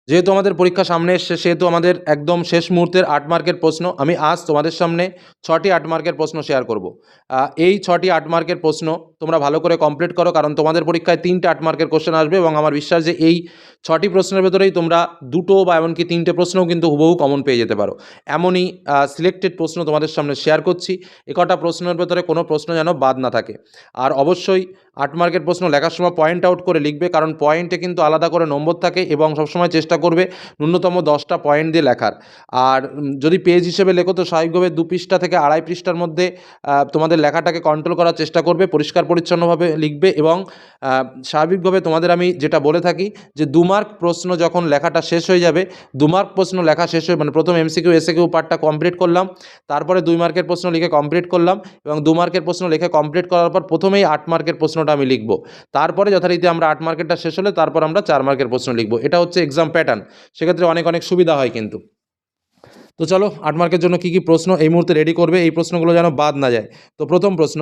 যেহেতু আমাদের পরীক্ষা সামনে এসছে সেহেতু আমাদের একদম শেষ মুহূর্তের 8 মার্কের প্রশ্ন আমি আজ তোমাদের সামনে 6টি 8 মার্কের প্রশ্ন শেয়ার করব। এই 6টি 8 মার্কের প্রশ্ন তোমরা ভালো করে কমপ্লিট করো, কারণ তোমাদের পরীক্ষায় 3টে 8 মার্কের কোশ্চেন আসবে এবং আমার বিশ্বাস যে এই 6টি প্রশ্নের ভেতরেই তোমরা 2টো বা এমনকি 3টে প্রশ্নও কিন্তু হুবহু কমন পেয়ে যেতে পারো। এমনই সিলেক্টেড প্রশ্ন তোমাদের সামনে শেয়ার করছি। কটা প্রশ্নের ভেতরে কোনো প্রশ্ন যেন বাদ না থাকে। আর অবশ্যই 8 মার্কের প্রশ্ন লেখার সময় পয়েন্ট আউট করে লিখবে, কারণ পয়েন্টে কিন্তু আলাদা করে নম্বর থাকে এবং সবসময় চেষ্টা করবে ন্যূনতম 10টা পয়েন্ট দিয়ে লেখার। আর যদি পেজ হিসেবে লেখো তো স্বাভাবিকভাবে 2 পৃষ্ঠা থেকে 2.5 পৃষ্ঠার মধ্যে তোমাদের লেখাটাকে কন্ট্রোল করার চেষ্টা করবে, পরিষ্কার পরিচ্ছন্নভাবে লিখবে এবং স্বাভাবিকভাবে তোমাদের আমি যেটা বলে থাকি যে 2 মার্ক প্রশ্ন যখন লেখাটা শেষ হয়ে যাবে, 2 মার্ক প্রশ্ন লেখা শেষ হয়ে মানে প্রথম এমসিকিউ এসএকিউ পার্টটা কমপ্লিট করলাম, তারপরে 2 মার্কের প্রশ্ন লিখে কমপ্লিট করলাম এবং 2 মার্কের প্রশ্ন লিখে কমপ্লিট করার পর প্রথমেই 8 মার্কের প্রশ্নটা আমি লিখব। তারপরে যথারীতি আমরা 8 মার্কেরটা শেষ হলে তারপর আমরা 4 মার্কের প্রশ্ন লিখব। এটা হচ্ছে এক্সাম প্যাটার্ন। সেক্ষেত্রে অনেক অনেক সুবিধা হয় কিন্তু। তো চলো 8 মার্কের জন্য কী কী প্রশ্ন এই মুহূর্তে রেডি করবে, এই প্রশ্নগুলো যেন বাদ না যায়। তো প্রথম প্রশ্ন,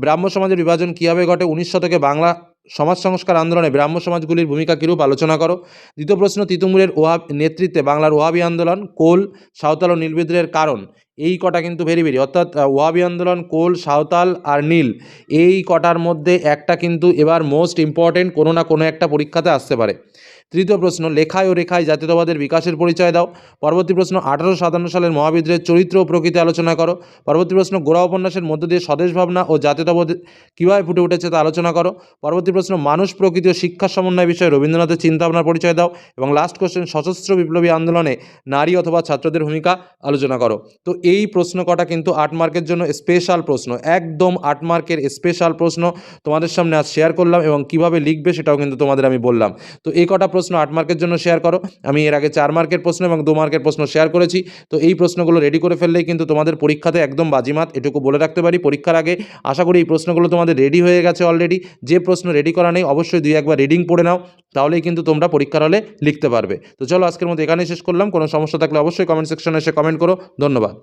ব্রাহ্ম সমাজের বিভাজন কীভাবে ঘটে? 19 শতকে বাংলা সমাজ সংস্কার আন্দোলনে ব্রাহ্ম সমাজগুলির ভূমিকা কীরূপ আলোচনা করো। দ্বিতীয় প্রশ্ন, তিতুমুরের নেতৃত্বে বাংলার ওহাবি আন্দোলন, কোল, সাঁওতাল ও নীল বিদ্রোহের কারণ। এই কটা কিন্তু ভেরি ভেরি, অর্থাৎ ওহাবি আন্দোলন, কোল, সাঁওতাল আর নীল, এই কটার মধ্যে একটা কিন্তু এবার মোস্ট ইম্পর্টেন্ট, কোনো না কোনো একটা পরীক্ষাতে আসতে পারে। তৃতীয় প্রশ্ন, লেখায় ও রেখায় জাতীয়তাবাদের বিকাশের পরিচয় দাও। পরবর্তী প্রশ্ন, 1857 সালের মহাবিদ্রোহের চরিত্র ও প্রকৃতি আলোচনা করো। পরবর্তী প্রশ্ন, গোড়া উপন্যাসের মধ্য দিয়ে স্বদেশ ভাবনা ও জাতীয়তাবোধ কীভাবে ফুটে উঠেছে তা আলোচনা করো। পরবর্তী প্রশ্ন, মানুষ, প্রকৃতি ও শিক্ষার সমন্বয় বিষয়ে রবীন্দ্রনাথের চিন্তাভাবনার পরিচয় দাও। এবং লাস্ট কোশ্চেন, সশস্ত্র বিপ্লবী আন্দোলনে নারী অথবা ছাত্রদের ভূমিকা আলোচনা করো। তো এই প্রশ্ন কটা কিন্তু 8 মার্কের জন্য স্পেশাল প্রশ্ন, একদম 8 মার্কের স্পেশাল প্রশ্ন তোমাদের সামনে আজ শেয়ার করলাম এবং কিভাবে লিখবে সেটাও কিন্তু তোমাদের আমি বললাম। তো এই কটা প্রশ্ন 8 মার্কের জন্য শেয়ার করো। আমি এর আগে 4 মার্কের প্রশ্ন এবং 2 মার্কের প্রশ্ন শেয়ার করেছি। তো এই প্রশ্নগুলো রেডি করে ফেললেই কিন্তু তোমাদের পরীক্ষাতে একদম বাজিমাত, এটুকু বলে রাখতে পারি। পরীক্ষার আগে আশা করি এই প্রশ্নগুলো তোমাদের রেডি হয়ে গেছে অলরেডি। যে প্রশ্ন রেডি করা নেই অবশ্যই 2-1বার রিডিং পড়ে নাও, তাহলেই কিন্তু তোমরা পরীক্ষার হলে লিখতে পারবে। তো চলো আজকের মতো এখানেই শেষ করলাম। কোনো সমস্যা থাকলে অবশ্যই কমেন্ট সেকশনে এসে কমেন্ট করো। ধন্যবাদ।